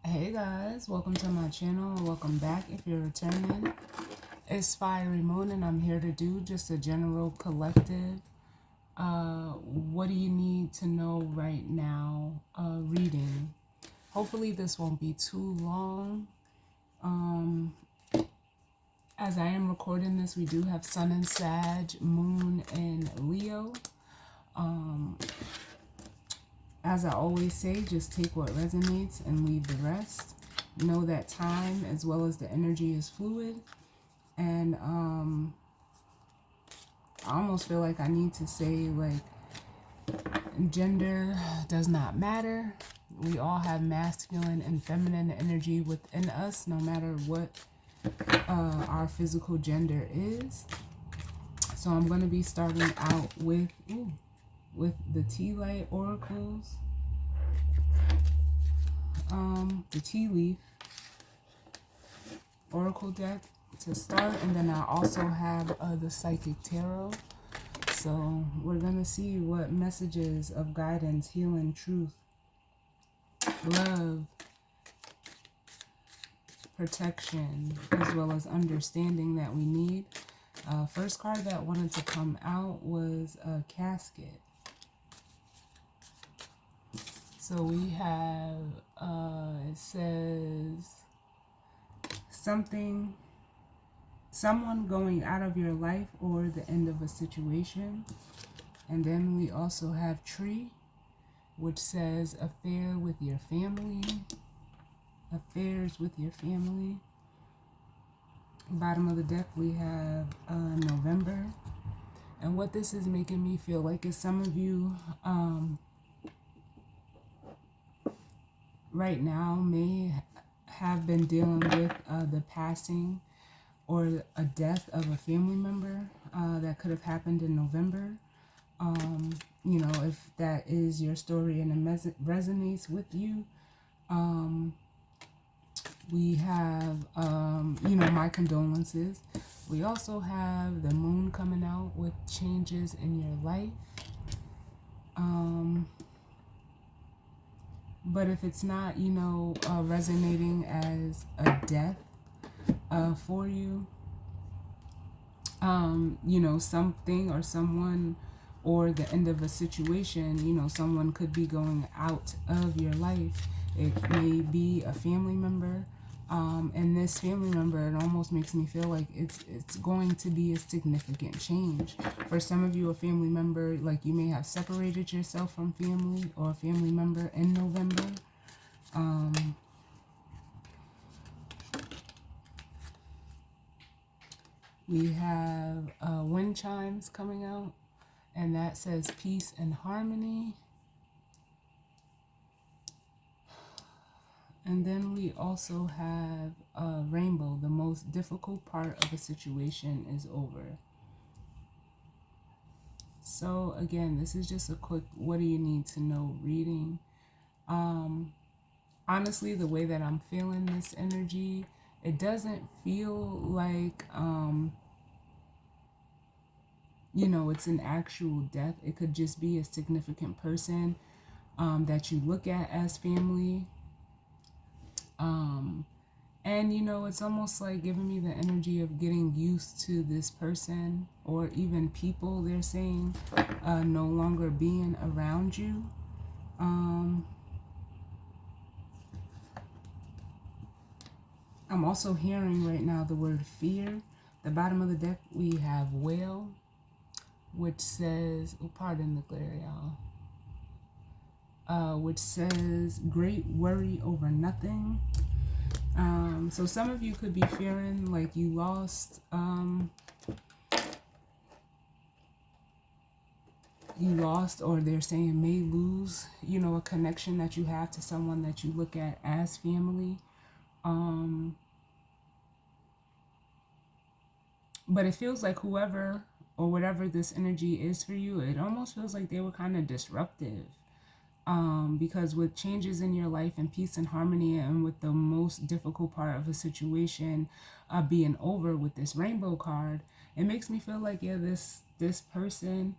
Hey guys, welcome to my channel. Welcome back if you're returning. It's Fiery Moon and I'm here to do just a general collective what do you need to know right now reading. Hopefully this won't be too long. As I am recording this, we do have Sun and Sag, Moon and Leo. As I always say, just take what resonates and leave the rest. Know that time as well as the energy is fluid. And I almost feel like I need to say, like, gender does not matter. We all have masculine and feminine energy within us, no matter what our physical gender is. So I'm going to be starting out with the tea light oracles, the tea leaf oracle deck to start, and then I also have the psychic tarot. So we're gonna see what messages of guidance, healing, truth, love, protection, as well as understanding that we need. First card that wanted to come out was a casket. So we have, it says someone going out of your life or the end of a situation. And then we also have tree, which says affair with your family, affairs with your family. Bottom of the deck we have November. And what this is making me feel like is some of you right now may have been dealing with the passing or a death of a family member that could have happened in November. You know, if that is your story and it resonates with you, we have, you know, my condolences. We also have the moon coming out with changes in your life. But if it's not, you know, resonating as a death for you, you know, something or someone or the end of a situation, you know, someone could be going out of your life. It may be a family member. And this family member, it almost makes me feel like it's going to be a significant change. For some of you, a family member, like you may have separated yourself from family or a family member in November. We have wind chimes coming out, and that says peace and harmony. And then we also have a rainbow. The most difficult part of the situation is over. So again, this is just a quick what do you need to know reading. Honestly, the way that I'm feeling this energy, it doesn't feel like you know, it's an actual death. It could just be a significant person that you look at as family. And you know, it's almost like giving me the energy of getting used to this person or even people, they're saying, no longer being around you. I'm also hearing right now the word fear. The bottom of the deck, we have whale, which says, oh, pardon the glare, y'all, which says great worry over nothing. So some of you could be fearing like you lost or they're saying may lose, you know, a connection that you have to someone that you look at as family. But it feels like whoever or whatever this energy is for you, it almost feels like they were kind of disruptive. Because with changes in your life and peace and harmony, and with the most difficult part of a situation being over with this rainbow card, it makes me feel like, yeah, this person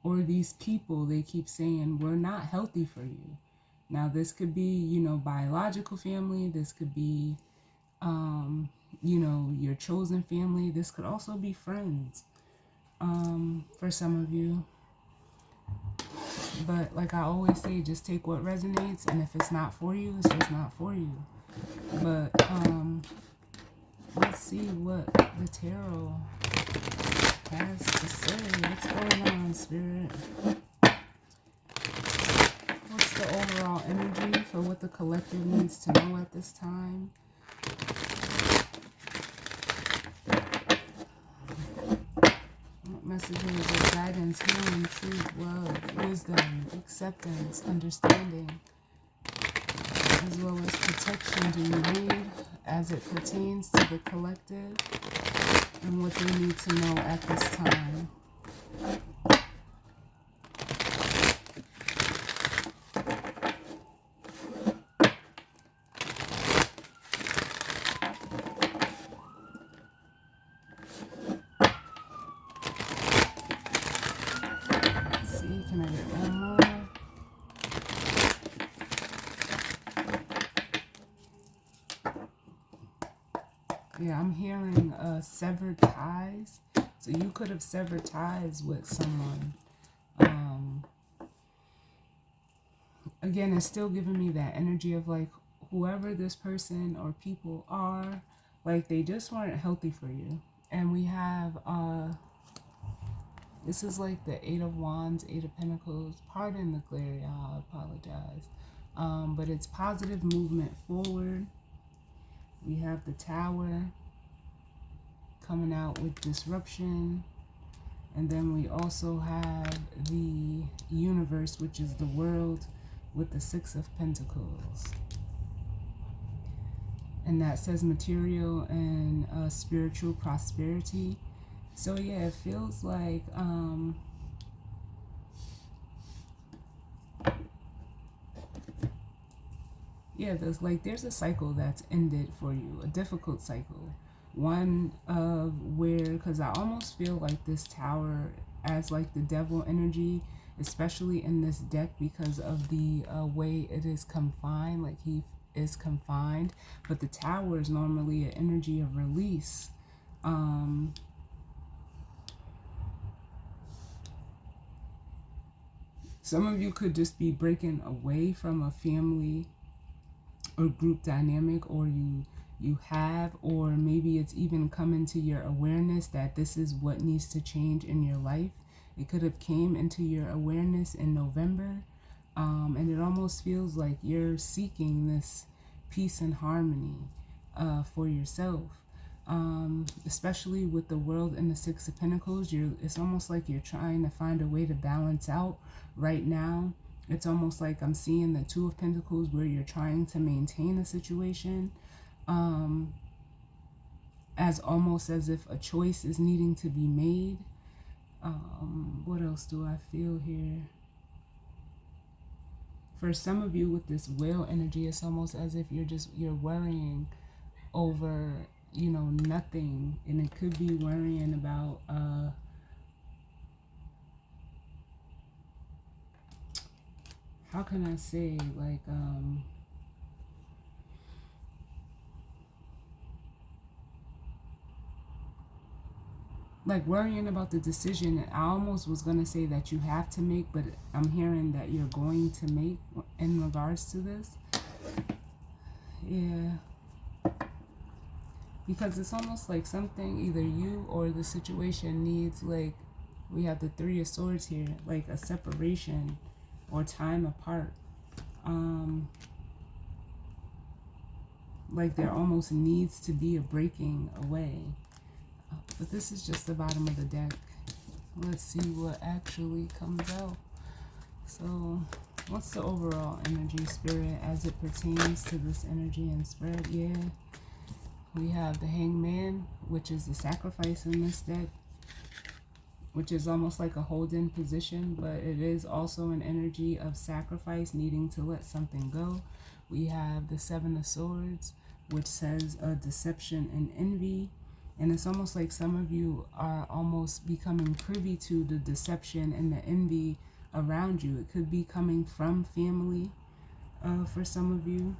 or these people, they keep saying we're not healthy for you. Now, this could be, biological family. This could be, your chosen family. This could also be friends, for some of you. But like I always say, just take what resonates, and if it's not for you, it's just not for you. But let's see what the tarot has to say. What's going on, Spirit? What's the overall energy for what the collective needs to know at this time? What messages of guidance, healing, truth, love, wisdom, acceptance, understanding, as well as protection do you need as it pertains to the collective and what they need to know at this time? Let's see, can I get one more? Yeah, I'm hearing severed ties. So you could have severed ties with someone. Again, it's still giving me that energy of like whoever this person or people are, like they just weren't healthy for you. And we have this is like the Eight of Wands, Eight of Pentacles. Pardon the glare, y'all, I apologize. But it's positive movement forward. We have the Tower coming out with disruption. And then we also have the Universe, which is the world, with the Six of Pentacles. And that says material and spiritual prosperity. So yeah, it feels like there's a cycle that's ended for you, a difficult cycle. One of where, because I almost feel like this Tower as like the devil energy, especially in this deck because of the way it is confined, like he is confined. But the Tower is normally an energy of release. Some of you could just be breaking away from a family or group dynamic, or you have, or maybe it's even come into your awareness that this is what needs to change in your life. It could have came into your awareness in November, and it almost feels like you're seeking this peace and harmony for yourself. Especially with the World and the Six of Pentacles, it's almost like you're trying to find a way to balance out right now. It's almost like I'm seeing the Two of Pentacles where you're trying to maintain a situation, as almost as if a choice is needing to be made. What else do I feel here? For some of you with this Whale energy, it's almost as if you're worrying over, nothing. And it could be worrying about how can I say, like worrying about the decision. I almost was going to say that you have to make, but I'm hearing that you're going to make in regards to this. Yeah. Because it's almost like something, either you or the situation needs, like, we have the Three of Swords here, like a separation or time apart. Like there almost needs to be a breaking away. But this is just the bottom of the deck. Let's see what actually comes out. So what's the overall energy, Spirit, as it pertains to this energy and spread? Yeah. We have the Hangman, which is the sacrifice in this deck, which is almost like a hold-in position, but it is also an energy of sacrifice, needing to let something go. We have the Seven of Swords, which says deception and envy. And it's almost like some of you are almost becoming privy to the deception and the envy around you. It could be coming from family, for some of you.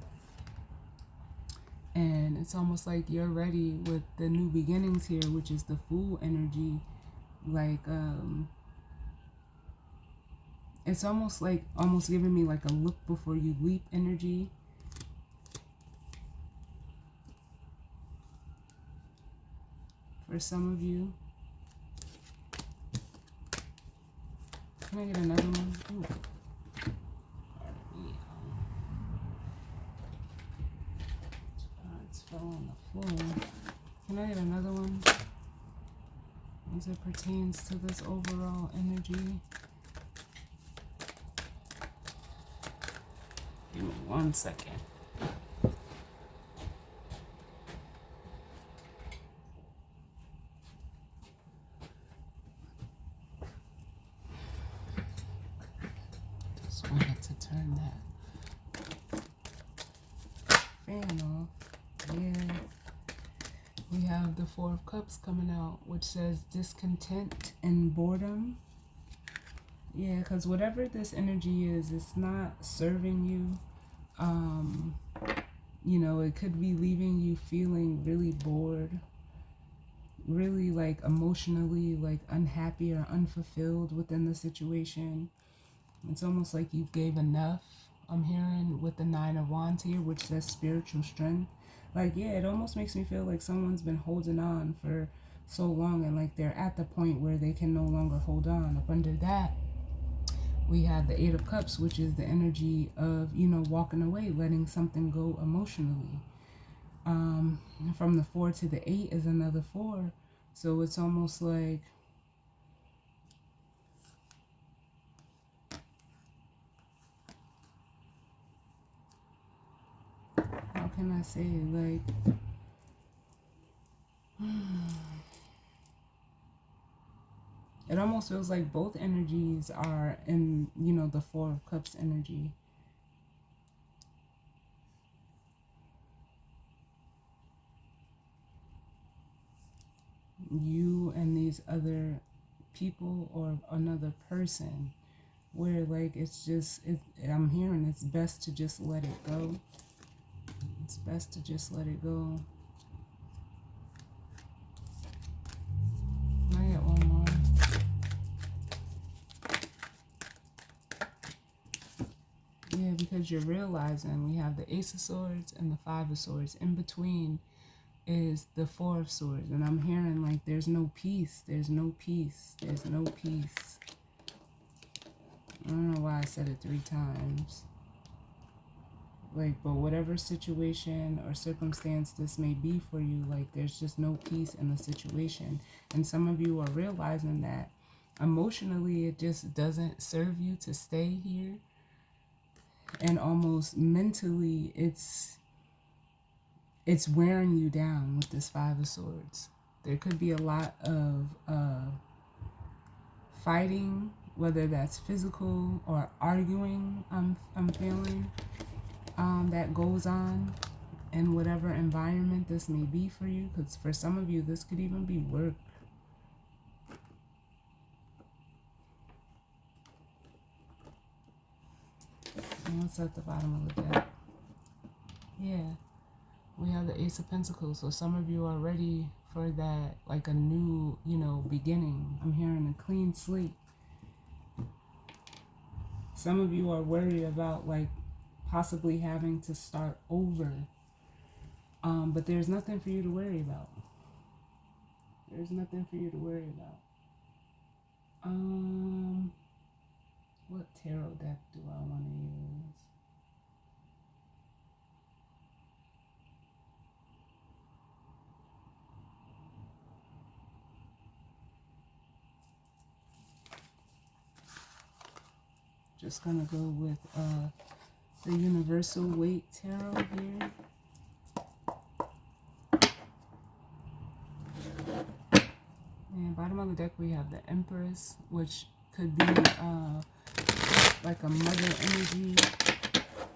And it's almost like you're ready with the new beginnings here, which is the Fool energy. Like, it's almost giving me like a look before you leap energy. For some of you. Can I get another one? Ooh. It's fell on the floor. Can I get another one? As it pertains to this overall energy. Give me 1 second. Just wanted to turn that fan off. Yeah. We have the Four of Cups coming out, which says discontent and boredom. Yeah, because whatever this energy is, it's not serving you. You know, it could be leaving you feeling really bored, really like emotionally like unhappy or unfulfilled within the situation. It's almost like you gave enough. I'm hearing with the Nine of Wands here, which says spiritual strength. Like, yeah, it almost makes me feel like someone's been holding on for so long, and like they're at the point where they can no longer hold on. Up under that, we have the Eight of Cups, which is the energy of, you know, walking away, letting something go emotionally. From the 4 to the 8 is another 4. So it's almost like, how can I say it? Like, it almost feels like both energies are in, you know, the Four of Cups energy. You and these other people or another person, where like it's just, I'm hearing it's best to just let it go. It's best to just let it go. I get one more. Yeah, because you're realizing we have the Ace of Swords and the Five of Swords. In between is the Four of Swords. And I'm hearing like there's no peace. There's no peace. There's no peace. I don't know why I said it 3 times. Like, but whatever situation or circumstance this may be for you, like there's just no peace in the situation. And some of you are realizing that emotionally it just doesn't serve you to stay here. And almost mentally it's wearing you down with this Five of Swords. There could be a lot of fighting, whether that's physical or arguing, I'm feeling, that goes on in whatever environment this may be for you. Because for some of you, this could even be work. And what's at the bottom of the deck? Yeah. We have the Ace of Pentacles. So some of you are ready for that, like a new, you know, beginning. I'm hearing a clean slate. Some of you are worried about like possibly having to start over. But there's nothing for you to worry about. There's nothing for you to worry about. What tarot deck do I want to use? Just gonna go with the Universal Weight Tarot here. And bottom of the deck we have the Empress, which could be like a mother energy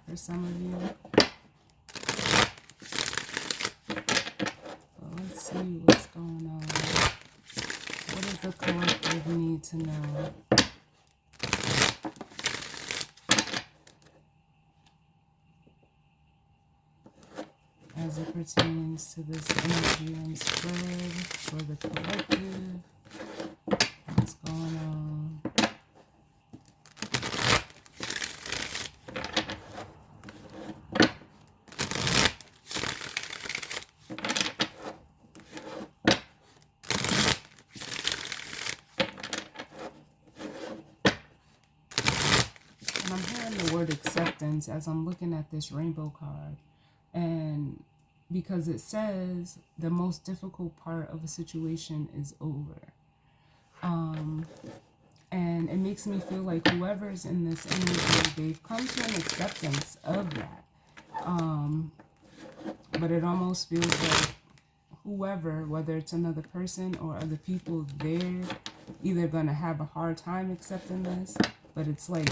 for some of you. Well, let's see what's going on. What does the collective need to know? as it pertains to this energy and spread for the collective. What's going on? And I'm hearing the word acceptance as I'm looking at this rainbow card. And because it says the most difficult part of a situation is over. And it makes me feel like whoever's in this energy, they've come to an acceptance of that. But it almost feels like whoever, whether it's another person or other people, they're either going to have a hard time accepting this, but it's like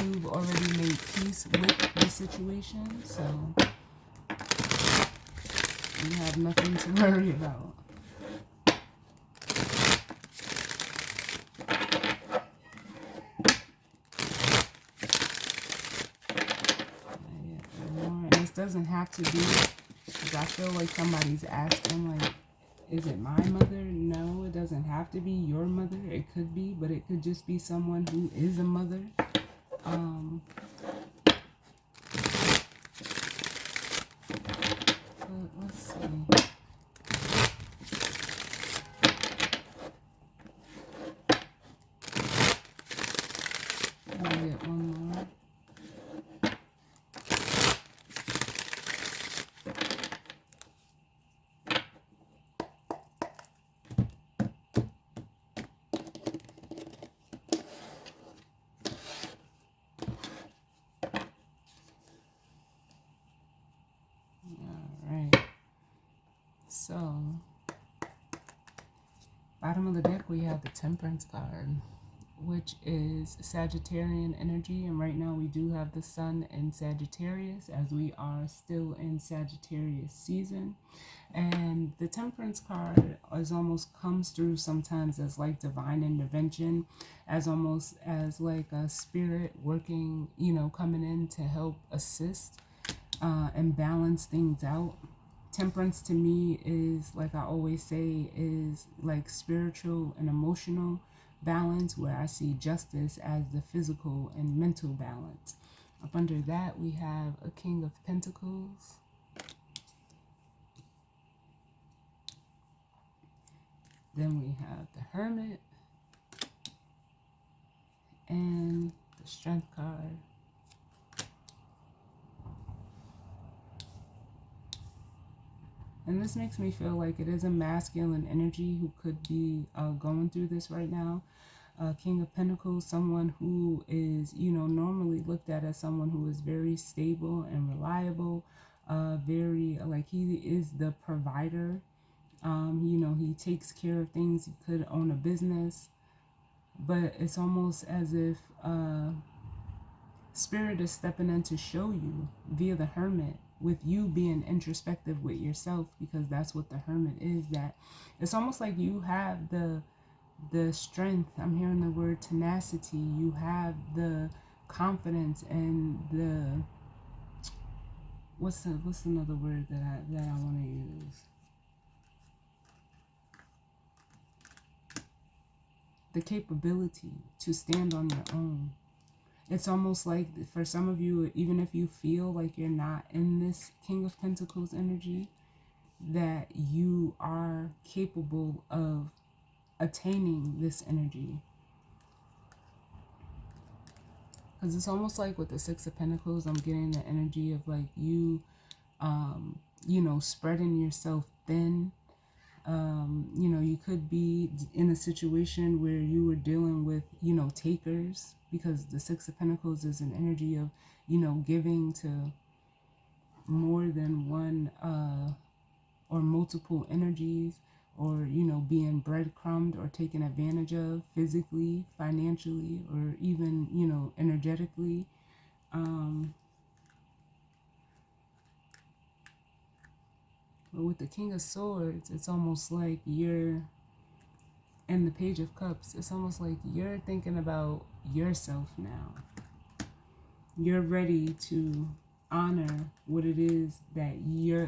you've already made peace with the situation, so you have nothing to worry about. And this doesn't have to be, because I feel like somebody's asking, like, is it my mother? No, it doesn't have to be your mother. It could be, but it could just be someone who is a mother. But let's see. Let me get one more. So, bottom of the deck, we have the Temperance card, which is Sagittarian energy. And right now we do have the sun in Sagittarius, as we are still in Sagittarius season. And the Temperance card is almost comes through sometimes as like divine intervention, as almost as like a spirit working, coming in to help assist and balance things out. Temperance to me is, like I always say, is like spiritual and emotional balance, where I see justice as the physical and mental balance. Up under that, we have a King of Pentacles. Then we have the Hermit and the Strength card. And this makes me feel like it is a masculine energy who could be going through this right now. King of Pentacles, someone who is, normally looked at as someone who is very stable and reliable. Very, like, he is the provider. He takes care of things. He could own a business. But it's almost as if Spirit is stepping in to show you via the Hermit, with you being introspective with yourself, because that's what the Hermit is. That it's almost like you have the strength. I'm hearing the word tenacity. You have the confidence and the what's another word that I want to use? The capability to stand on your own. It's almost like for some of you, even if you feel like you're not in this King of Pentacles energy, that you are capable of attaining this energy. Because it's almost like with the Six of Pentacles, I'm getting the energy of like you, spreading yourself thin. You could be in a situation where you were dealing with, takers, because the Six of Pentacles is an energy of, giving to more than one or multiple energies, or, being breadcrumbed or taken advantage of physically, financially, or even, energetically. But with the King of Swords, it's almost like you're, and the Page of Cups, it's almost like you're thinking about yourself now. You're ready to honor what it is that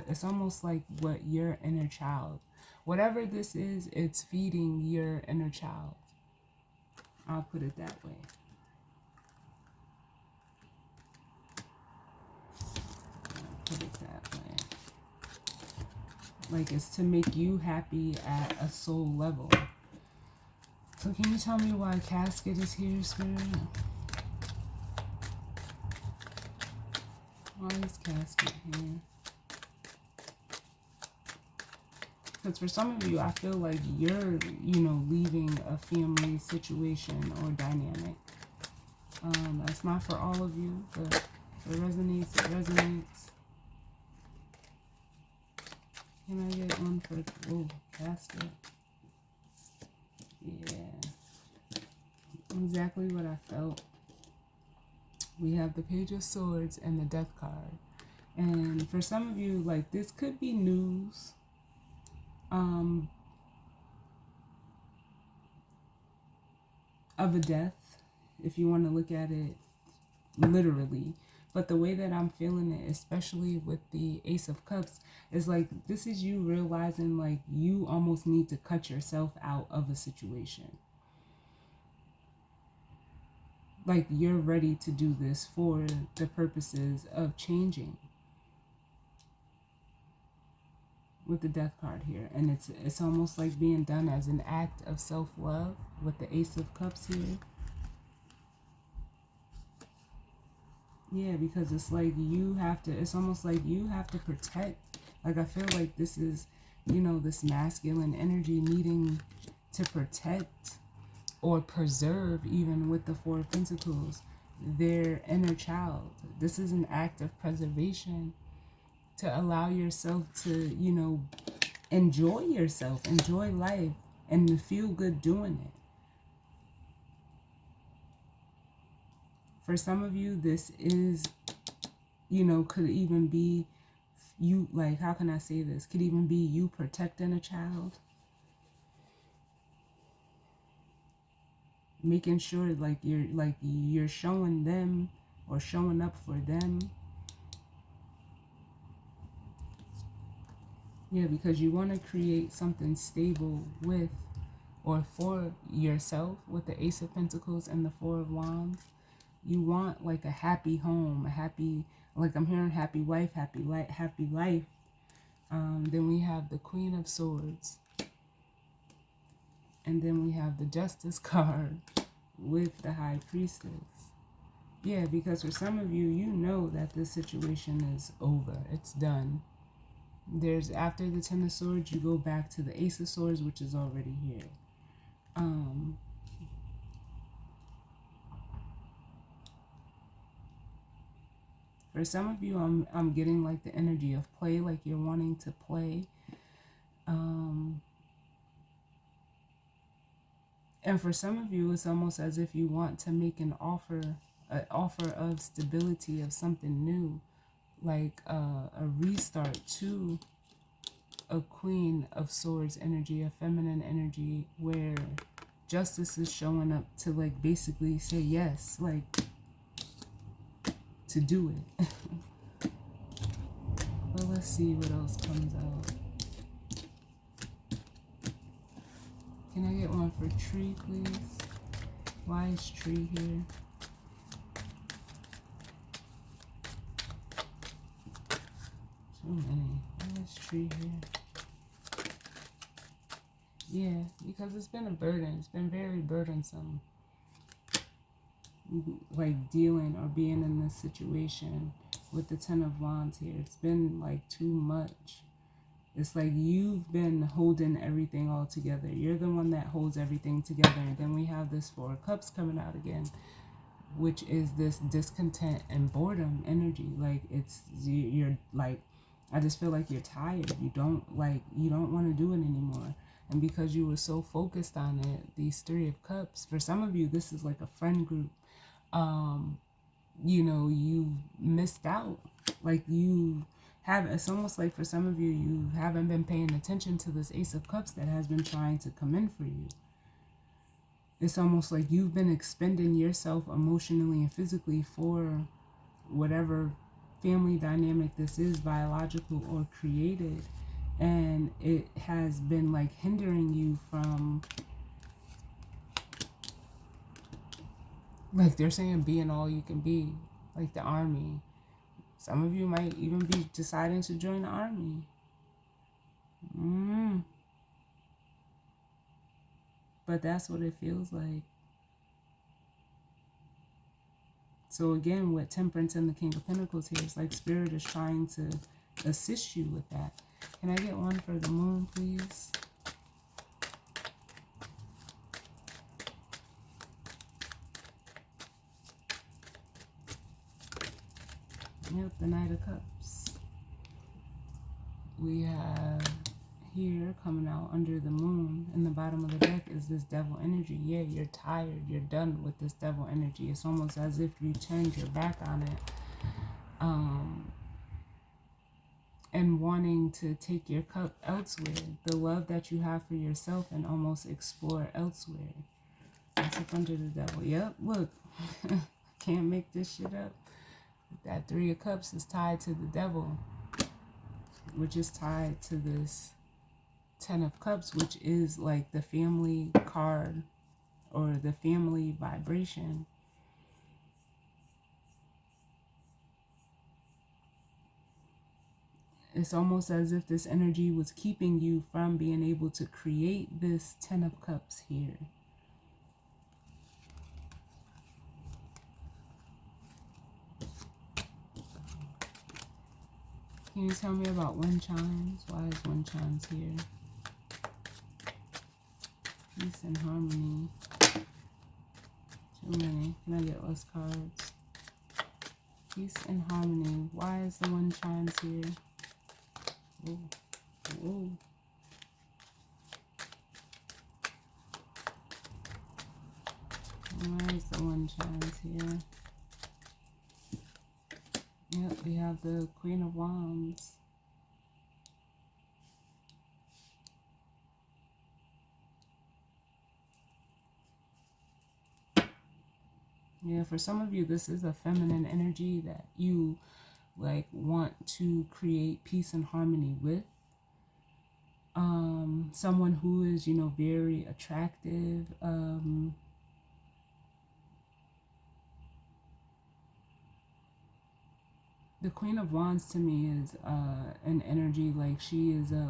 it's almost like what your inner child, whatever this is, it's feeding your inner child. I'll put it that way. Put it that way. Like, it's to make you happy at a soul level. So can you tell me why casket is here, Spirit? Why is casket here? Because for some of you, I feel like you're, leaving a family situation or dynamic. That's not for all of you, but if it resonates, it resonates. Can I get one for, casket? Yeah. Exactly what I felt. We have the Page of Swords and the Death card. And for some of you, like, this could be news. Of a death, if you want to look at it literally. But the way that I'm feeling it, especially with the Ace of Cups, is like, this is you realizing like you almost need to cut yourself out of a situation. Like, you're ready to do this for the purposes of changing. With the Death card here, and it's almost like being done as an act of self-love with the Ace of Cups here. Yeah, because it's like it's almost like you have to protect. Like, I feel like this is, this masculine energy needing to protect or preserve, even with the Four of Pentacles, their inner child. This is an act of preservation to allow yourself to, enjoy yourself, enjoy life, and to feel good doing it. For some of you, this is, could even be you, like, how can I say this? Could even be you protecting a child. Making sure you're showing them or showing up for them. Yeah, because you want to create something stable with or for yourself with the Ace of Pentacles and the Four of Wands. You want like a happy home, a happy, like I'm hearing happy wife, happy life. Then we have the Queen of Swords. And then we have the Justice card with the High Priestess. Yeah, because for some of you, you know that this situation is over. It's done. After the Ten of Swords, you go back to the Ace of Swords, which is already here. For some of you, I'm getting like the energy of play, like you're wanting to play. And for some of you, it's almost as if you want to make an offer of stability, of something new, like a restart to a Queen of Swords energy, a feminine energy, where justice is showing up to like basically say yes, like to do it. Well, let's see what else comes out. Can I get one for tree, please? Why is tree here? So many. Why is tree here? Yeah, because it's been a burden. It's been very burdensome. Like dealing or being in this situation with the Ten of Wands here. It's been like too much. It's like you've been holding everything all together. You're the one that holds everything together. And then we have this Four of Cups coming out again, which is this discontent and boredom energy. Like you're like, I just feel like you're tired. You don't want to do it anymore. And because you were so focused on it, these Three of Cups, for some of you, this is like a friend group. You missed out. Like it's almost like for some of you, you haven't been paying attention to this Ace of Cups that has been trying to come in for you. It's almost like you've been expending yourself emotionally and physically for whatever family dynamic this is, biological or created, and it has been like hindering you from, like they're saying, being all you can be, like the army. Some of you might even be deciding to join the army. But that's what it feels like. So again, with Temperance and the King of Pentacles here, it's like Spirit is trying to assist you with that. Can I get one for the Moon, please? Yep, the Knight of Cups. We have here coming out under the Moon in the bottom of the deck is this Devil energy. Yeah, you're tired. You're done with this Devil energy. It's almost as if you turned your back on it. And wanting to take your cup elsewhere. The love that you have for yourself and almost explore elsewhere. That's up under the Devil. Yep, look. Can't make this shit up. That Three of Cups is tied to the Devil, which is tied to this Ten of Cups, which is like the family card or the family vibration. It's almost as if this energy was keeping you from being able to create this Ten of Cups here. Can you tell me about wind chimes? Why is wind chimes here? Peace and harmony. Too many. Can I get less cards? Peace and harmony. Why is the wind chimes here? Ooh. Ooh. Why is the wind chimes here? Yep, we have the Queen of Wands. Yeah, for some of you, this is a feminine energy that you like want to create peace and harmony with. Someone who is, you know, very attractive. The Queen of Wands to me is an energy like she is a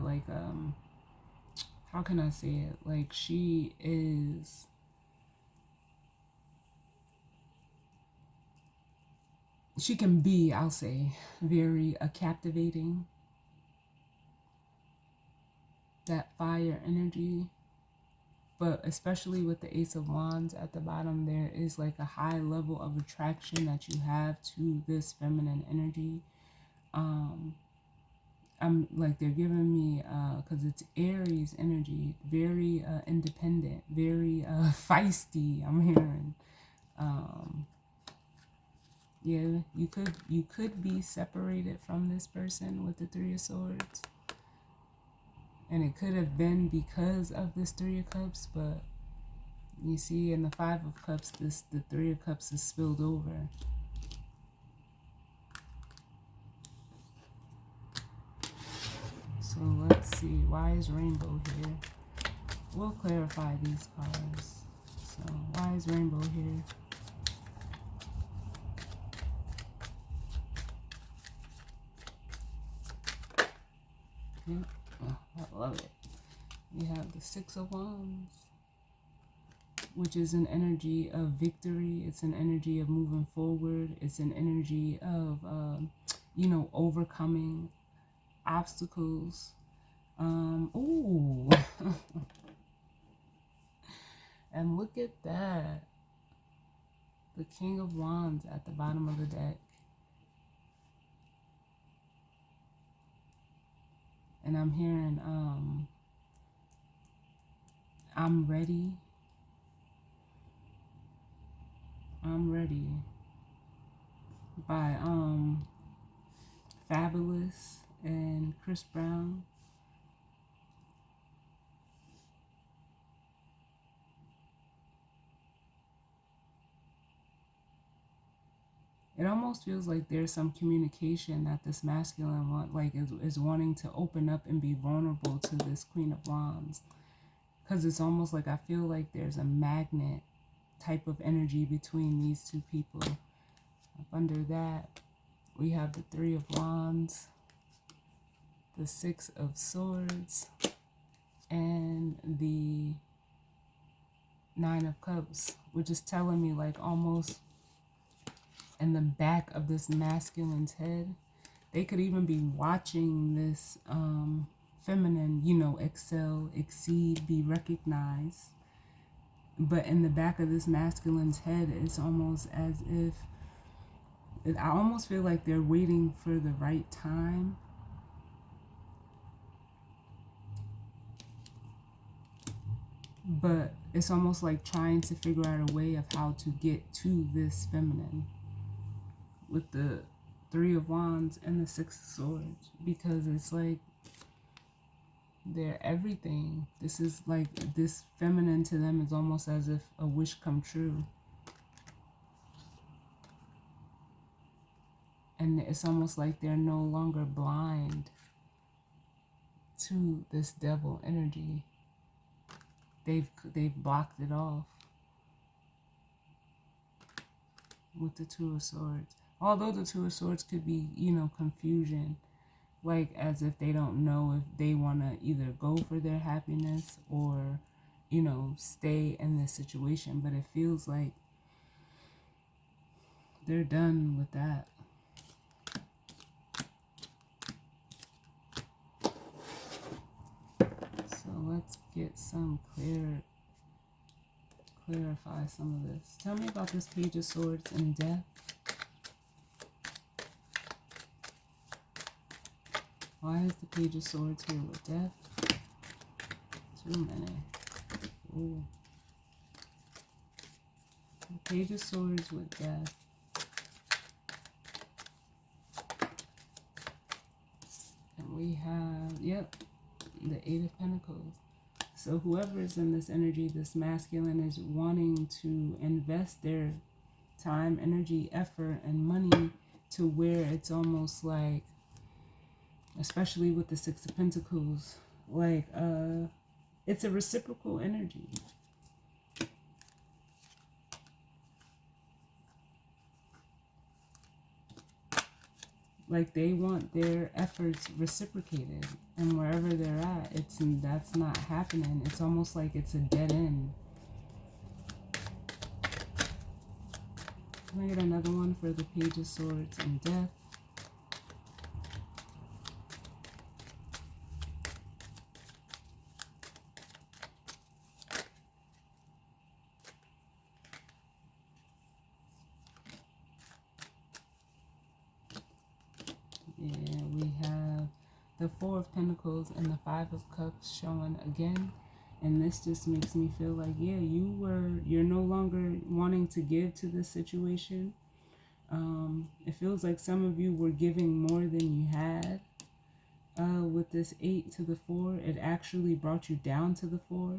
how can I say it? Like she is, she can be, I'll say, very captivating. That fire energy. But especially with the Ace of Wands at the bottom, there is like a high level of attraction that you have to this feminine energy. I'm like, they're giving me, because it's Aries energy, very independent, very feisty, I'm hearing. Yeah, you could be separated from this person with the Three of Swords. And it could have been because of this Three of Cups, but you see in the Five of Cups, the Three of Cups is spilled over. So let's see, why is Rainbow here? We'll clarify these cards. So why is Rainbow here? Yep. Oh, I love it. We have the Six of Wands, which is an energy of victory. It's an energy of moving forward. It's an energy of, you know, overcoming obstacles. Ooh. And look at that. The King of Wands at the bottom of the deck. And I'm hearing, I'm ready. I'm ready. By Fabulous and Chris Brown. It almost feels like there's some communication that this masculine is wanting to open up and be vulnerable to this Queen of Wands. Because it's almost like I feel like there's a magnet type of energy between these two people. Up under that, we have the Three of Wands, the Six of Swords, and the Nine of Cups, which is telling me like almost in the back of this masculine's head, they could even be watching this feminine, you know, excel, exceed, be recognized. But in the back of this masculine's head, it's almost as if, I almost feel like they're waiting for the right time. But it's almost like trying to figure out a way of how to get to this feminine with the Three of Wands and the Six of Swords, because it's like they're everything. This is like, this feminine to them is almost as if a wish come true. And it's almost like they're no longer blind to this devil energy. They've blocked it off with the Two of Swords. Although the Two of Swords could be, you know, confusion, like as if they don't know if they want to either go for their happiness or, you know, stay in this situation. But it feels like they're done with that. So let's get some clarify some of this. Tell me about this Page of Swords and Death. Why is the Page of Swords here with Death? Too many. Ooh. The Page of Swords with Death. And we have, yep, the Eight of Pentacles. So whoever is in this energy, this masculine, is wanting to invest their time, energy, effort, and money to where it's almost like, especially with the Six of Pentacles, like it's a reciprocal energy. Like they want their efforts reciprocated, and wherever they're at, that's not happening. It's almost like it's a dead end. Can I get another one for the Page of Swords and Death? Yeah, we have the Four of Pentacles and the Five of Cups showing again. And this just makes me feel like, yeah, you're no longer wanting to give to this situation. It feels like some of you were giving more than you had. With this 8 to the 4, it actually brought you down to the 4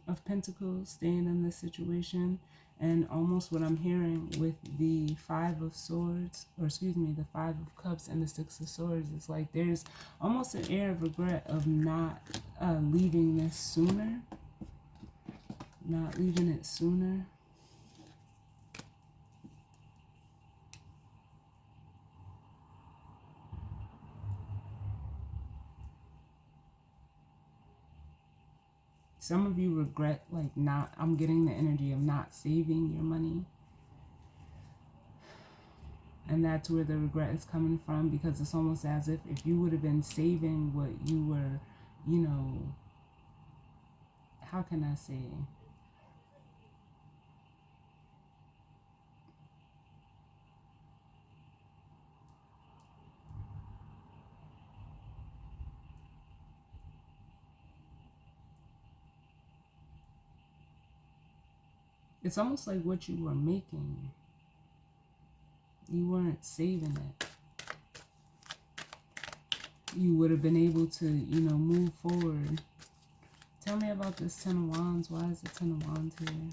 of Pentacles, staying in this situation. And almost what I'm hearing with the Five of Swords, or excuse me, the Five of Cups and the Six of Swords, is like there's almost an air of regret of not leaving this sooner. Not leaving it sooner. Some of you regret, like, I'm getting the energy of not saving your money. And that's where the regret is coming from, because it's almost as if you would have been saving what you were, you know, how can I say? It's almost like what you were making, you weren't saving it. You would have been able to, you know, move forward. Tell me about this Ten of Wands. Why is the Ten of Wands here?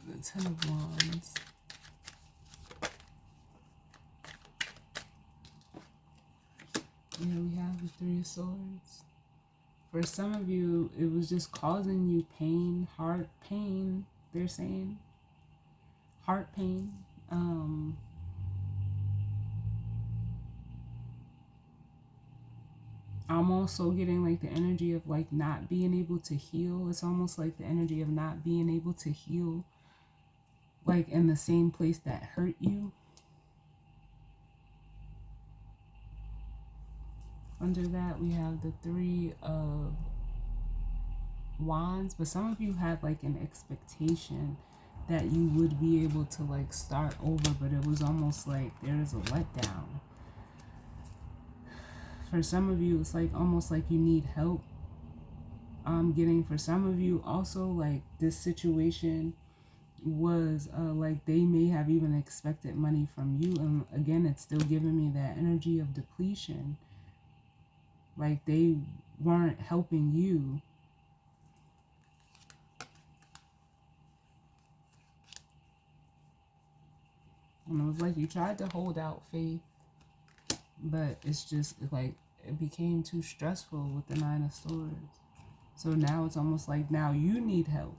The Ten of Wands. Yeah, we have the Three of Swords. For some of you, it was just causing you pain, heart pain, they're saying. Heart pain. I'm also getting like the energy of like not being able to heal. It's almost like the energy of not being able to heal like in the same place that hurt you. Under that, we have the Three of Wands, but some of you had like an expectation that you would be able to like start over, but it was almost like there's a letdown. For some of you, it's like almost like you need help. I'm getting for some of you also like this situation was like they may have even expected money from you, and again it's still giving me that energy of depletion, like they weren't helping you. And it was like you tried to hold out faith, but it's just like it became too stressful with the Nine of Swords. So now it's almost like now you need help.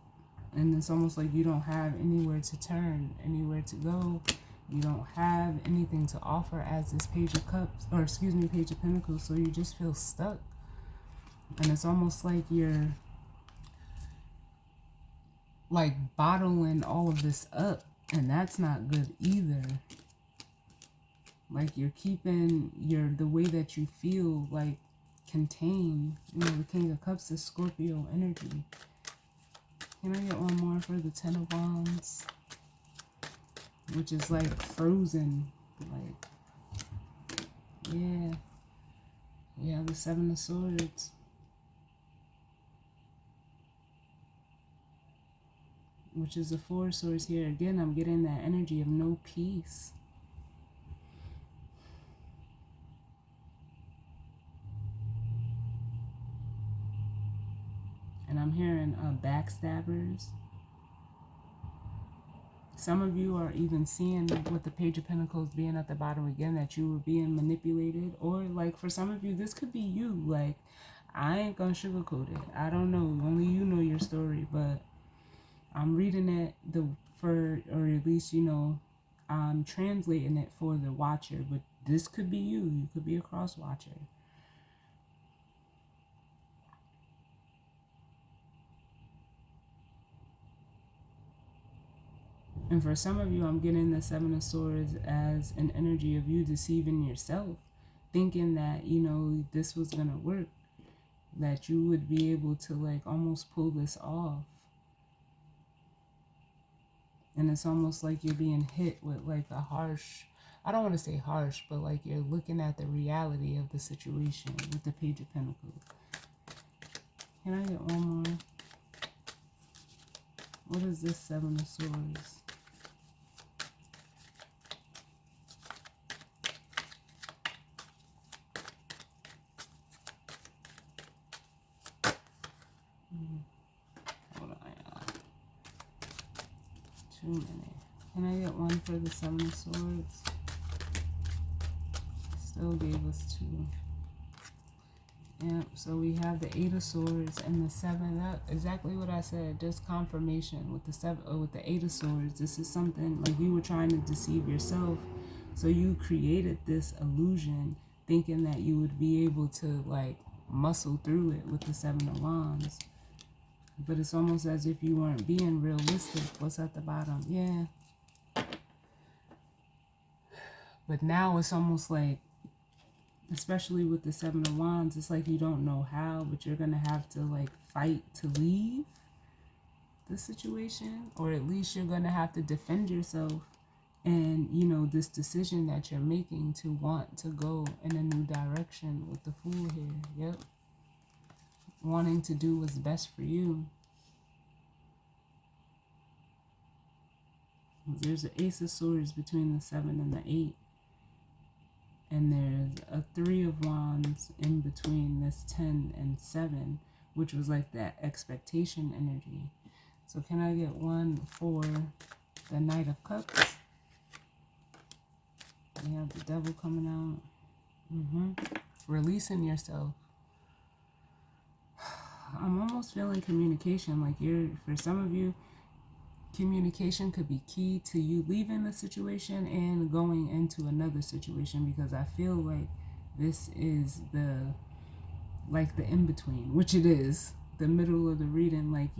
And it's almost like you don't have anywhere to turn, anywhere to go. You don't have anything to offer as this Page of Cups, or excuse me, Page of Pentacles. So you just feel stuck. And it's almost like you're like bottling all of this up. And that's not good either. Like you're keeping the way that you feel like contained. You know, the King of Cups is Scorpio energy. Can I get one more for the Ten of Wands? Which is like frozen. Like, yeah. Yeah, the Seven of Swords. Which is the Four of Swords here. Again, I'm getting that energy of no peace. And I'm hearing backstabbers. Some of you are even seeing with the Page of Pentacles being at the bottom again that you were being manipulated. Or like for some of you, this could be you. Like, I ain't gonna sugarcoat it. I don't know. Only you know your story. But I'm reading it or at least, you know, I'm translating it for the watcher. But this could be you. You could be a cross watcher. And for some of you, I'm getting the Seven of Swords as an energy of you deceiving yourself, thinking that, you know, this was going to work, that you would be able to like almost pull this off. And it's almost like you're being hit with like a harsh, I don't want to say harsh, but like you're looking at the reality of the situation with the Page of Pentacles. Can I get one more? What is this Seven of Swords? Hold on, y'all. Too many. Can I get one for the Seven of Swords? Still gave us two. Yep, so we have the Eight of Swords and the Seven. That exactly what I said. Just confirmation with the with the Eight of Swords. This is something like you were trying to deceive yourself. So you created this illusion thinking that you would be able to like muscle through it with the Seven of Wands. But it's almost as if you weren't being realistic. What's at the bottom? Yeah. But now it's almost like, especially with the Seven of Wands, it's like you don't know how, but you're going to have to like fight to leave the situation. Or at least you're going to have to defend yourself and, you know, this decision that you're making to want to go in a new direction with the Fool here. Yep. Wanting to do what's best for you. There's an Ace of Swords between the 7 and the 8. And there's a Three of Wands in between this 10 and 7, which was like that expectation energy. So can I get one for the Knight of Cups? We have the Devil coming out. Releasing yourself. I'm almost feeling communication. Like for some of you, communication could be key to you leaving the situation and going into another situation, because I feel like this is the in-between, which it is, the middle of the reading. Like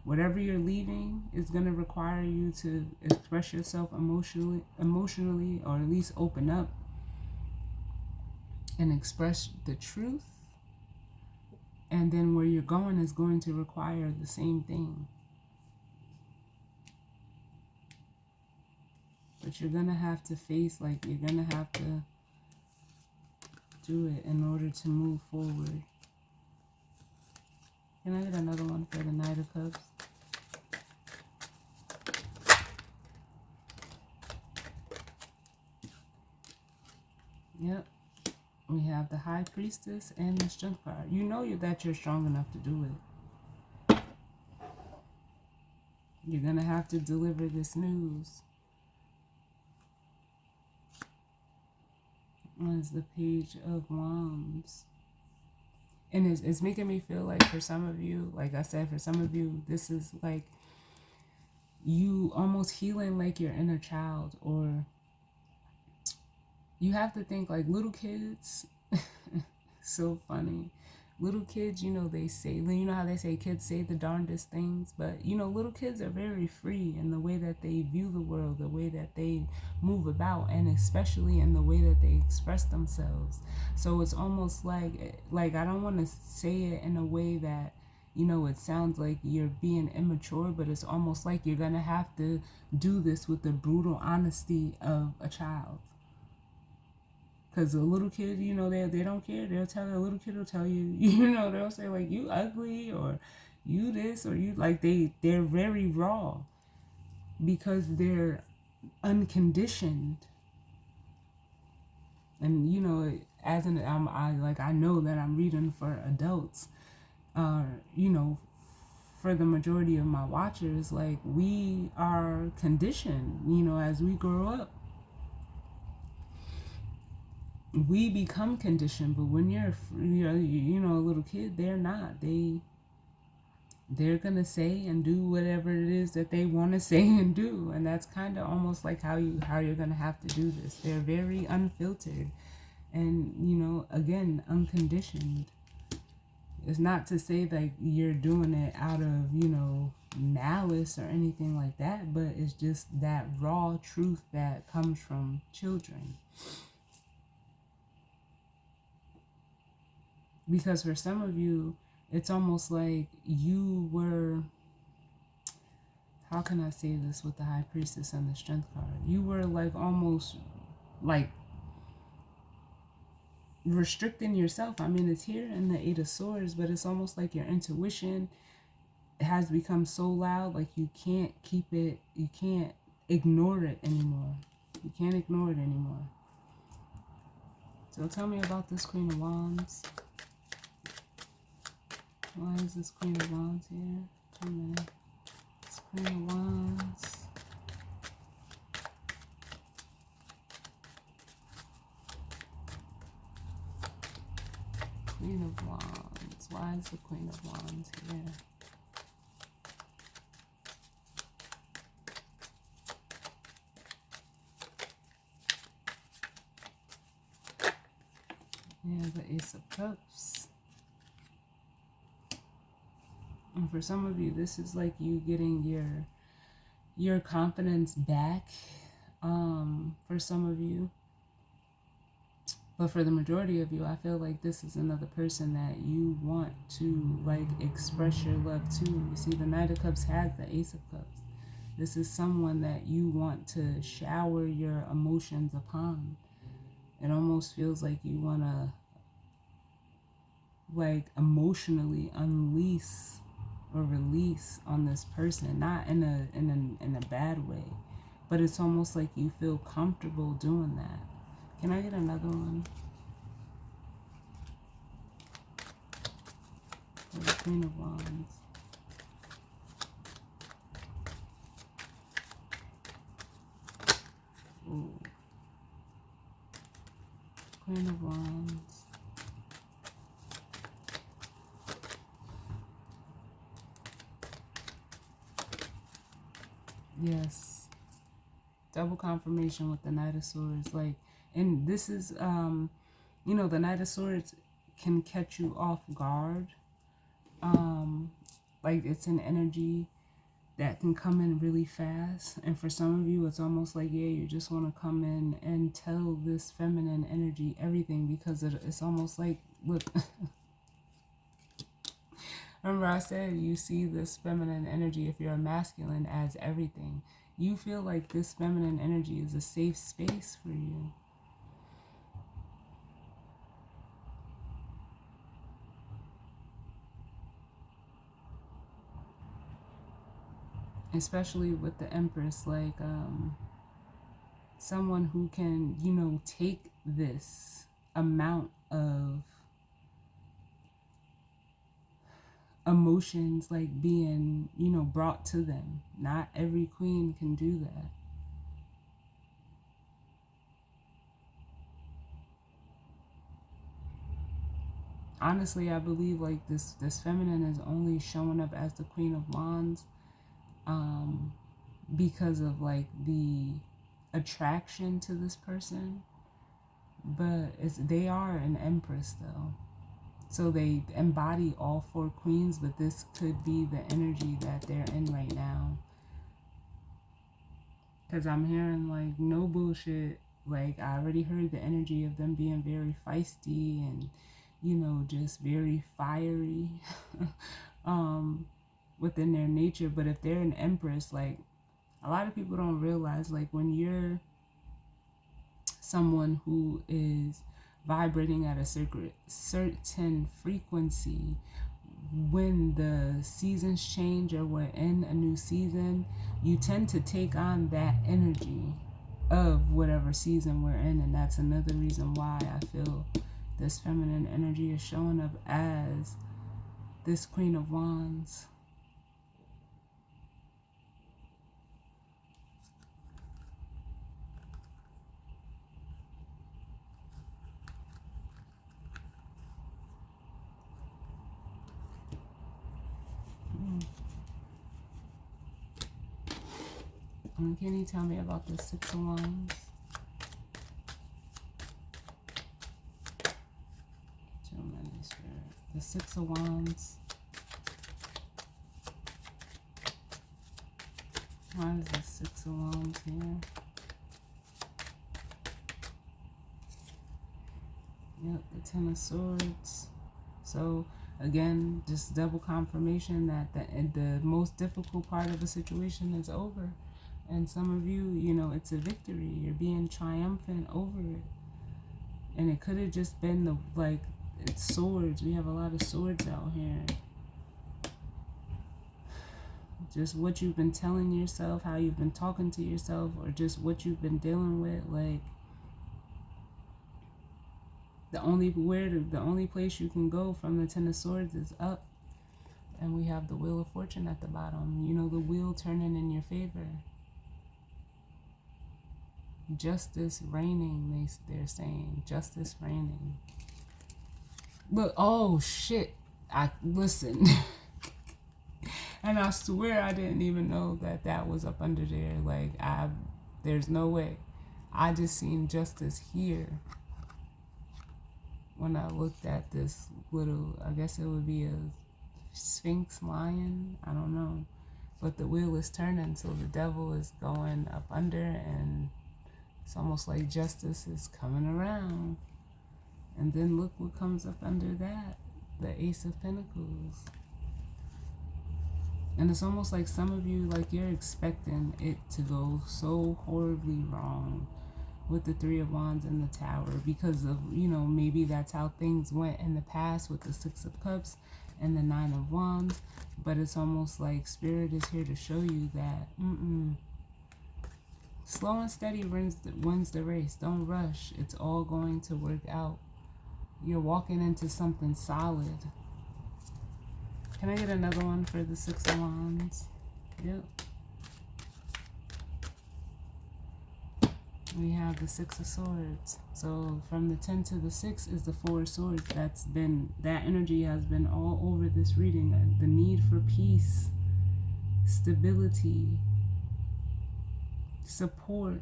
whatever you're leaving is going to require you to express yourself emotionally, or at least open up and express the truth. And then where you're going is going to require the same thing. But you're going to have to face, like, you're going to have to do it in order to move forward. Can I get another one for the Knight of Cups? Yep. We have the High Priestess and the Strength card. You know that you're strong enough to do it. You're going to have to deliver this news. Is the Page of Wands. And it's making me feel like, for some of you, like I said, for some of you, this is like you almost healing like your inner child. Or you have to think like little kids. So funny. Little kids, they say, you know how they say kids say the darndest things, but little kids are very free in the way that they view the world, the way that they move about, and especially in the way that they express themselves. So it's almost like I don't want to say it in a way that it sounds like you're being immature, but it's almost like you're gonna have to do this with the brutal honesty of a child. Because a little kid, they don't care. They'll tell a little kid will tell you, they'll say like, you ugly, or you this, or you, like, they're very raw because they're unconditioned. And as an I know that I'm reading for adults. For the majority of my watchers, like, we are conditioned, as we grow up. We become conditioned, but when you're a little kid, they're not. They're gonna say and do whatever it is that they want to say and do, and that's kind of almost like how you're gonna have to do this. They're very unfiltered, and again, unconditioned. It's not to say that you're doing it out of malice or anything like that, but it's just that raw truth that comes from children. Because for some of you, it's almost like you were, how can I say this with the High Priestess and the Strength card? You were like almost like restricting yourself. I mean, it's here in the Eight of Swords, but it's almost like your intuition has become so loud, like you can't keep it, you can't ignore it anymore. You can't ignore it anymore. So tell me about this Queen of Wands. Why is this Queen of Wands here? 2 minutes. This Queen of Wands. Queen of Wands. Why is the Queen of Wands here? Yeah, the Ace of Cups. And for some of you, this is like you getting your confidence back. For some of you. But for the majority of you, I feel like this is another person that you want to like express your love to. You see, the Knight of Cups has the Ace of Cups. This is someone that you want to shower your emotions upon. It almost feels like you want to like emotionally unleash or release on this person, not in a bad way, but it's almost like you feel comfortable doing that. Can I get another one for the Queen of Wands? Ooh. Queen of Wands. Yes. Double confirmation with the Knight of Swords. Like, and this is, you know, the Knight of Swords can catch you off guard. Like, it's an energy that can come in really fast. And for some of you, it's almost like, yeah, you just want to come in and tell this feminine energy everything, because it's almost like, look, remember I said you see this feminine energy, if you're a masculine, as everything. You feel like this feminine energy is a safe space for you. Especially with the Empress, like someone who can, you know, take this amount of emotions like being, you know, brought to them. Not every queen can do that. Honestly, I believe like this feminine is only showing up as the Queen of Wands because of like the attraction to this person, but they are an Empress though. So they embody all four queens, but this could be the energy that they're in right now. Because I'm hearing like no bullshit. Like I already heard the energy of them being very feisty and, you know, just very fiery within their nature. But if they're an Empress, like a lot of people don't realize, like when you're someone who is vibrating at a certain frequency, when the seasons change or we're in a new season, you tend to take on that energy of whatever season we're in. And that's another reason why I feel this feminine energy is showing up as this Queen of Wands. And can you tell me about the Six of Wands? The Six of Wands. Why is the Six of Wands here? Yep, the Ten of Swords. So again, just double confirmation that the most difficult part of the situation is over. And some of you, you know, it's a victory. You're being triumphant over it. And it could have just been the, like, it's swords. We have a lot of swords out here. Just what you've been telling yourself, how you've been talking to yourself, or just what you've been dealing with. Like, the only place you can go from the Ten of Swords is up. And we have the Wheel of Fortune at the bottom. You know, the wheel turning in your favor. Justice reigning, they're saying. Justice reigning. But, oh, shit. Listen. And I swear I didn't even know that was up under there. Like, there's no way. I just seen justice here. When I looked at this little, I guess it would be a Sphinx lion. I don't know. But the wheel is turning, so the devil is going up under, and it's almost like justice is coming around. And then look what comes up under that. The Ace of Pentacles. And it's almost like some of you, like you're expecting it to go so horribly wrong with the Three of Wands and the Tower, because of, you know, maybe that's how things went in the past with the Six of Cups and the Nine of Wands. But it's almost like Spirit is here to show you that slow and steady wins the race. Don't rush. It's all going to work out. You're walking into something solid. Can I get another one for the Six of Wands? Yep. We have the Six of Swords. So from the 10 to the 6 is the Four of Swords. That energy has been all over this reading. The need for peace, stability, support.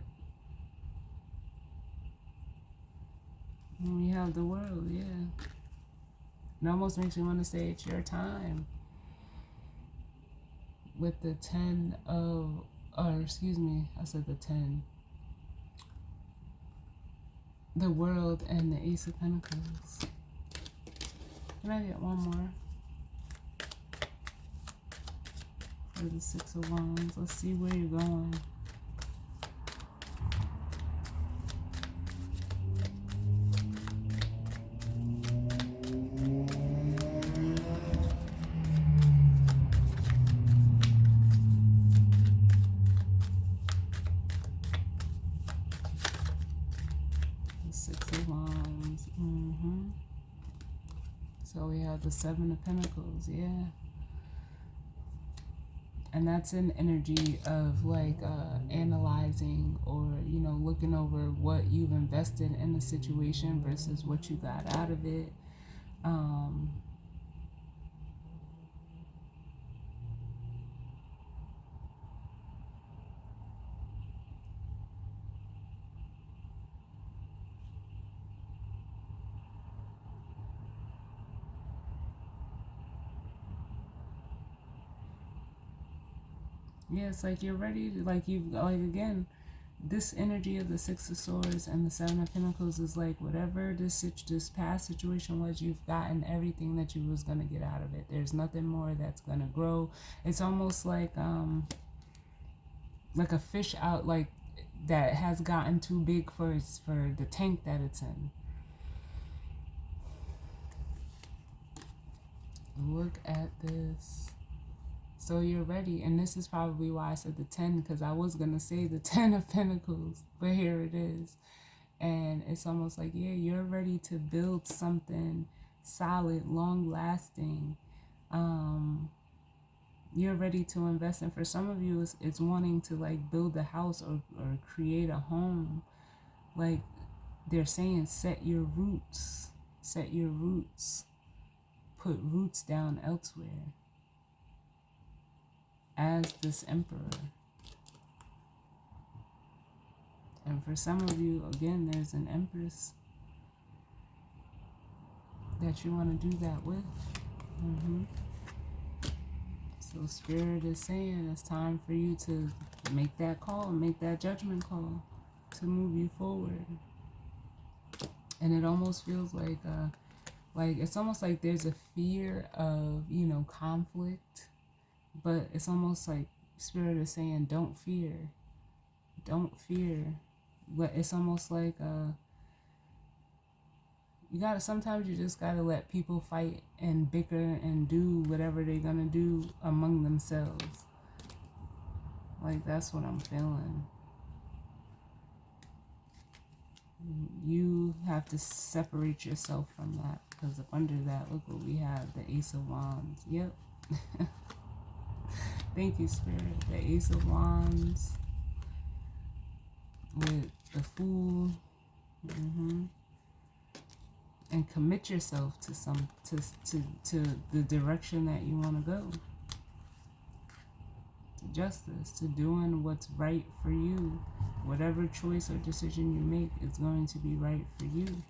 And we have the World, yeah. It almost makes me want to say it's your time. With the 10 of, or excuse me, I said the 10. The World and the Ace of Pentacles. Can I get one more? For the Six of Wands. Let's see where you're going. The Six of Wands. So we have the Seven of Pentacles, yeah. And that's an energy of like analyzing or, you know, looking over what you've invested in the situation versus what you got out of it. Yeah, it's like you're ready to, like, you've, like, again, this energy of the Six of Swords and the Seven of Pentacles is like whatever this past situation was, you've gotten everything that you was going to get out of it. There's nothing more that's going to grow. It's almost like a fish out, like, that has gotten too big for the tank that it's in. Look at this. So you're ready, and this is probably why I said the 10, because I was going to say the 10 of Pentacles, but here it is. And it's almost like, yeah, you're ready to build something solid, long-lasting. You're ready to invest, and for some of you, it's wanting to, like, build a house or create a home. Like, they're saying, set your roots. Set your roots. Put roots down elsewhere. As this Emperor. And for some of you, again, there's an Empress that you want to do that with. So Spirit is saying it's time for you to make that call, make that judgment call to move you forward. And it almost feels like it's almost like there's a fear of, you know, conflict. But it's almost like Spirit is saying, don't fear. Don't fear. But it's almost like sometimes you just gotta let people fight and bicker and do whatever they're gonna do among themselves. Like, that's what I'm feeling. You have to separate yourself from that, because under that, look what we have, the Ace of Wands. Yep. Thank you, Spirit. The Ace of Wands with the Fool. And commit yourself to to the direction that you want to go. To justice, to doing what's right for you. Whatever choice or decision you make is going to be right for you.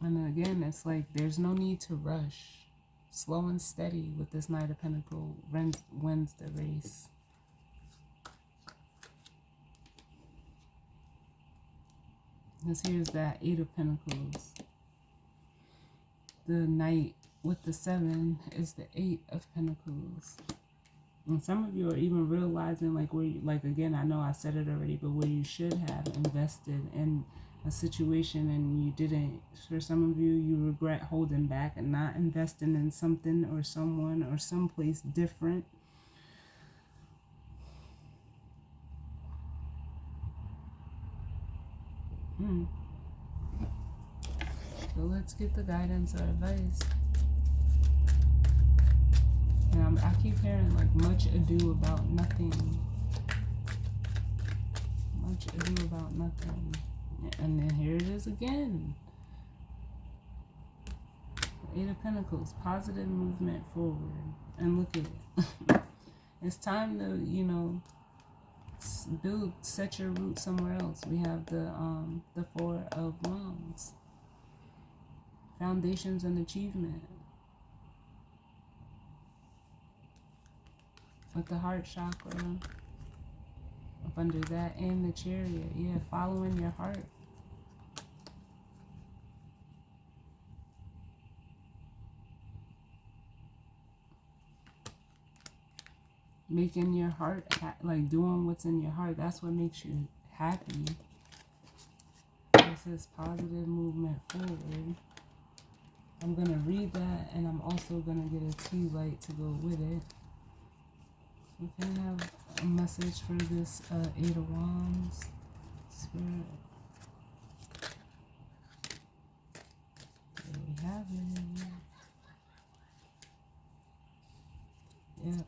And again, it's like there's no need to rush. Slow and steady with this Knight of Pentacles wins the race. Because here's that Eight of Pentacles. The Knight with the 7 is the Eight of Pentacles. And some of you are even realizing, like, where you, like, again, I know I said it already, but where you should have invested in a situation and you didn't. For some of you, you regret holding back and not investing in something or someone or someplace different. So let's get the guidance or advice. And I keep hearing like much ado about nothing. Much ado about nothing. And then here it is again. Eight of Pentacles, positive movement forward. And look at it. It's time to, you know, set your roots somewhere else. We have the Four of Wands. Foundations and achievement. With the heart chakra up under that, and the Chariot. Yeah, following your heart. Making your heart, like doing what's in your heart. That's what makes you happy. This is positive movement forward. I'm going to read that, and I'm also going to get a tea light to go with it. We can have a message for this Eight of Wands. Spirit. There we have it. Yeah.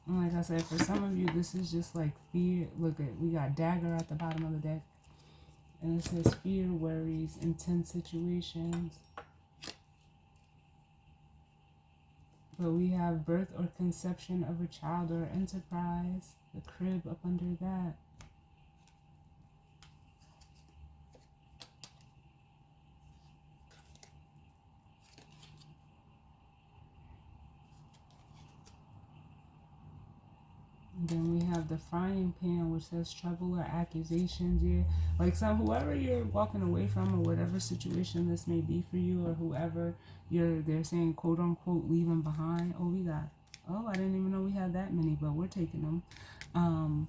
And like I said, for some of you, this is just like fear. Look at, we got dagger at the bottom of the deck. And it says fear, worries, intense situations. But we have birth or conception of a child or enterprise. The crib up under that. And then we have the frying pan, which says trouble or accusations. Yeah, like whoever you're walking away from, or whatever situation this may be for you, or whoever they're saying quote unquote leaving behind. Oh, we got, oh, I didn't even know we had that many, but we're taking them.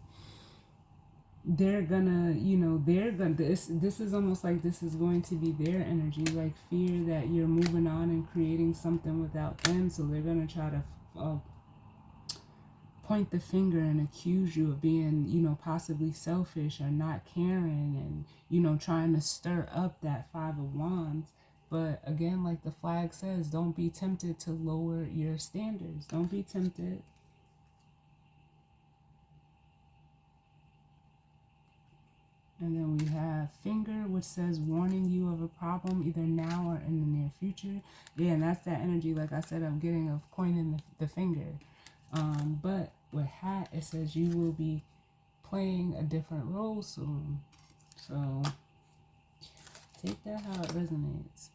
They're gonna, you know, this is almost like this is going to be their energy, like fear that you're moving on and creating something without them. So they're gonna try to point the finger and accuse you of being, you know, possibly selfish or not caring, and, you know, trying to stir up that Five of Wands. But again, like the flag says, don't be tempted to lower your standards. Don't be tempted. And then we have finger, which says warning you of a problem either now or in the near future. Yeah, and that's that energy, like I said, I'm getting of pointing the finger. But with hat, it says you will be playing a different role soon. So take that how it resonates.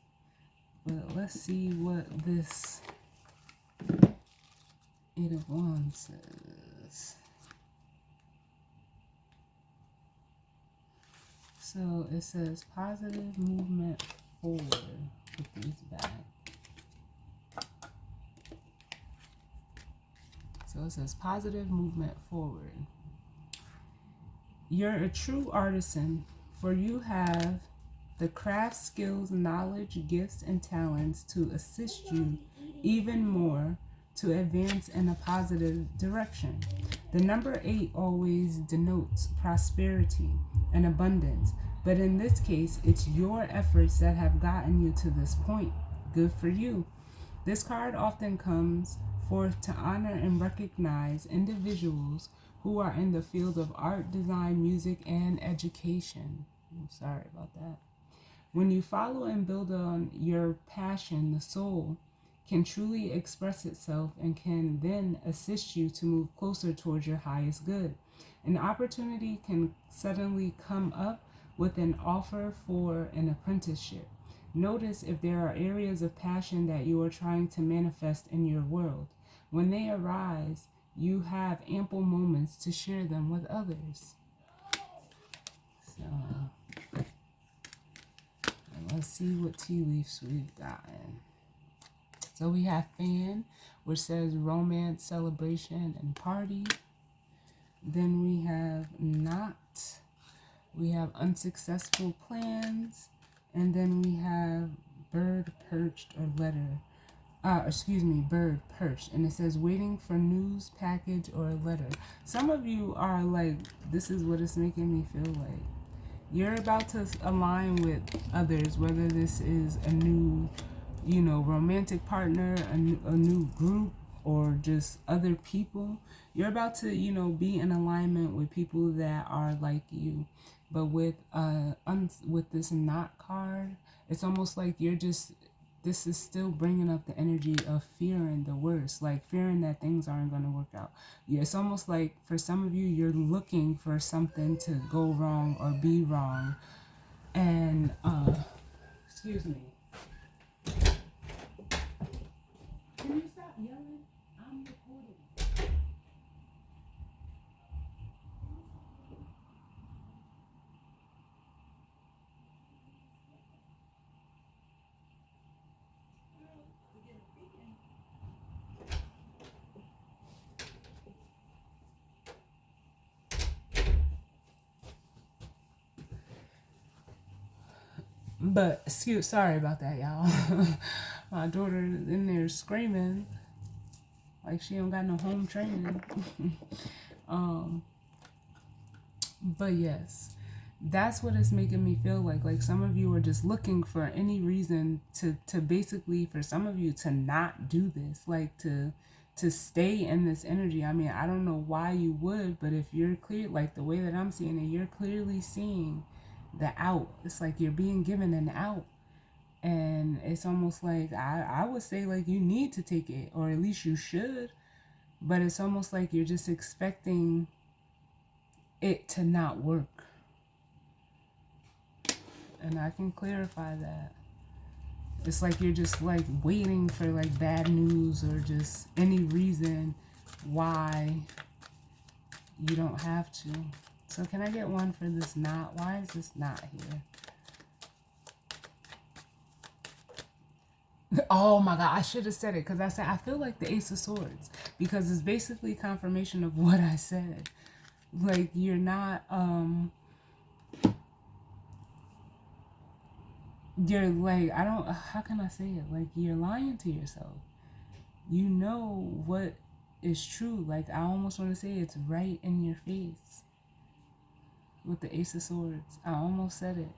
But let's see what this Eight of Wands says. So it says positive movement forward. Put these back. So it says positive movement forward. You're a true artisan, for you have the craft skills, knowledge, gifts, and talents to assist you even more to advance in a positive direction. The number 8 always denotes prosperity and abundance, but in this case, it's your efforts that have gotten you to this point. Good for you. This card often comes forth to honor and recognize individuals who are in the field of art, design, music, and education. I'm sorry about that. When you follow and build on your passion, the soul can truly express itself and can then assist you to move closer towards your highest good. An opportunity can suddenly come up with an offer for an apprenticeship. Notice if there are areas of passion that you are trying to manifest in your world. When they arise, you have ample moments to share them with others. So, let's see what tea leaves we've gotten. So we have fan, which says romance, celebration, and party. Then we have not. We have unsuccessful plans. And then we have bird perched or letter. Bird perched. And it says waiting for news, package, or a letter. Some of you are like, this is what it's making me feel like. You're about to align with others, whether this is a new, you know, romantic partner, a new group, or just other people. You're about to, you know, be in alignment with people that are like you. But with with this knot card, it's almost like you're just, this is still bringing up the energy of fearing the worst, like fearing that things aren't going to work out. Yeah, it's almost like for some of you, you're looking for something to go wrong or be wrong. And excuse me, can you stop yelling? I'm recording. But sorry about that, y'all. My daughter in there screaming like she don't got no home training. um, but yes, that's what it's making me feel like. Like some of you are just looking for any reason to basically, for some of you, to not do this, like to stay in this energy. I mean, I don't know why you would, but if you're clear, like the way that I'm seeing it, you're clearly seeing the out. It's like you're being given an out. And it's almost like I would say like you need to take it, or at least you should. But it's almost like you're just expecting it to not work. And I can clarify that. It's like you're just like waiting for like bad news or just any reason why you don't have to. So can I get one for this knot? Why is this knot here? Oh my God, I should have said it because I said I feel like the Ace of Swords, because it's basically confirmation of what I said. Like you're not you're like, I don't, how can I say it? Like you're lying to yourself. You know what is true. Like I almost want to say it's right in your face with the Ace of Swords. I almost said it.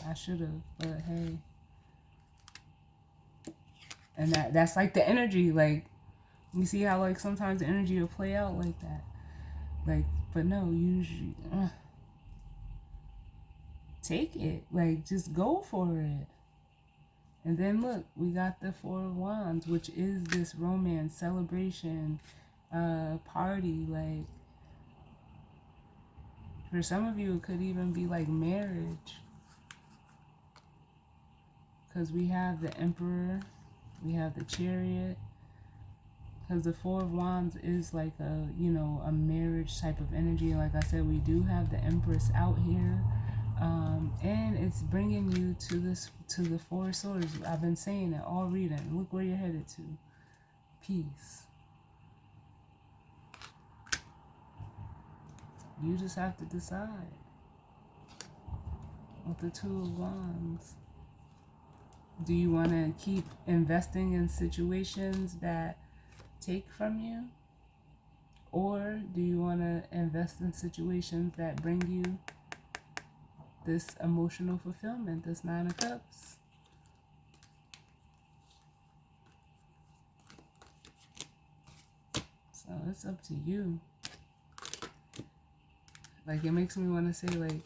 I should have, but hey. And that's like the energy. Like you see how like sometimes the energy will play out like that. Like, but no, usually take it. Like just go for it. And then look, we got the Four of Wands, which is this romance, celebration, party. Like for some of you, it could even be like marriage. Because we have the Emperor, we have the Chariot. Because the Four of Wands is like a, you know, a marriage type of energy. Like I said, we do have the Empress out here. And it's bringing you to this, to the Four of Swords. I've been saying it all reading. Look where you're headed to. Peace. You just have to decide. With the Two of Wands, do you want to keep investing in situations that take from you? Or do you want to invest in situations that bring you this emotional fulfillment, this Nine of Cups? So it's up to you. Like it makes me want to say like,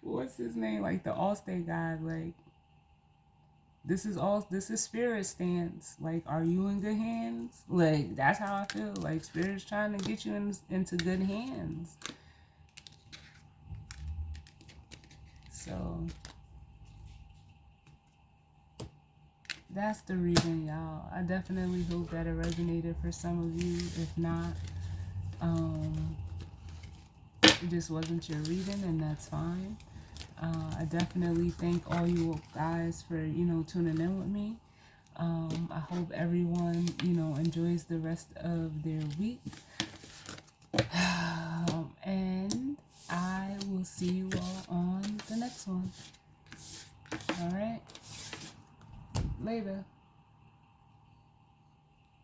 what's his name? Like the Allstate guy. Like this is spirit stance. Like, are you in good hands? Like that's how I feel. Like spirit's trying to get you into good hands. So that's the reason, y'all. I definitely hope that it resonated for some of you. If not, it just wasn't your reading, and that's fine. I definitely thank all you guys for, you know, tuning in with me. I hope everyone, you know, enjoys the rest of their week. And I will see you all on the next one. All right. Later.